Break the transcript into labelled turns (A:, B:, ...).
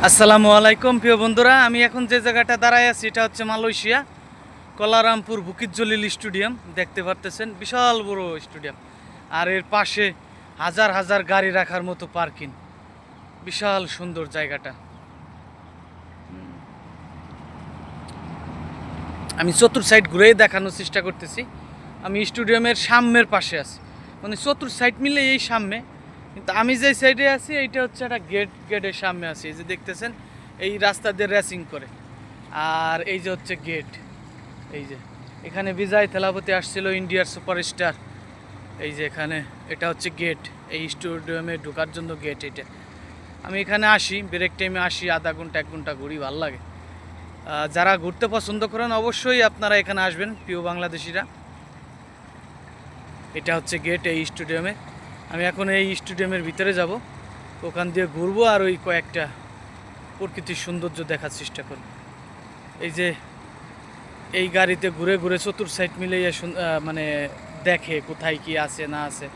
A: আসসালামু আলাইকুম প্রিয় বন্ধুরা, আমি এখন যে জায়গাটা দাঁড়ায় আছি এটা হচ্ছে Malaysia Kuala Lumpur Bukit Jalil stadium. দেখতে পারতেছেন বিশাল বড় স্টেডিয়াম, আর এর পাশে হাজার হাজার গাড়ি রাখার মতো পার্কিং। বিশাল সুন্দর জায়গাটা। আমি চতুর সাইড ঘুরেই দেখানোর চেষ্টা করতেছি। আমি স্টেডিয়ামের সামনের পাশে আছি, মানে চতুর সাইড মিলে এই সামনে, কিন্তু আমি যে সাইডে আছি এইটা হচ্ছে একটা গেটের সামনে আছি। এই যে দেখতেছেন এই রাস্তা দিয়ে রেসিং করে, আর এই যে হচ্ছে গেট। এই যে এখানে বিজয় থেলাপতি আসছিল, ইন্ডিয়ার সুপারস্টার। এই যে এখানে এটা হচ্ছে গেট, এই স্টেডিয়ামে ঢোকার জন্য গেট এটা। আমি এখানে আসি, ব্রেক টাইমে আসি, আধা ঘন্টা 1 ঘন্টা ঘুরি, ভালো লাগে। যারা ঘুরতে পছন্দ করেন অবশ্যই আপনারা এখানে আসবেন, প্রিয় বাংলাদেশিরা। এটা হচ্ছে গেট এই স্টেডিয়ামে। আমি এখন এই স্টেডিয়ামের ভিতরে যাব, ওখান দিয়ে ঘুরবো আর ওই কয়েকটা প্রকৃতির সৌন্দর্য দেখার চেষ্টা করব। এই যে এই গাড়িতে ঘুরে ঘুরে চতুর সাইড মিলে মানে দেখে কোথায় কি আছে না আছে।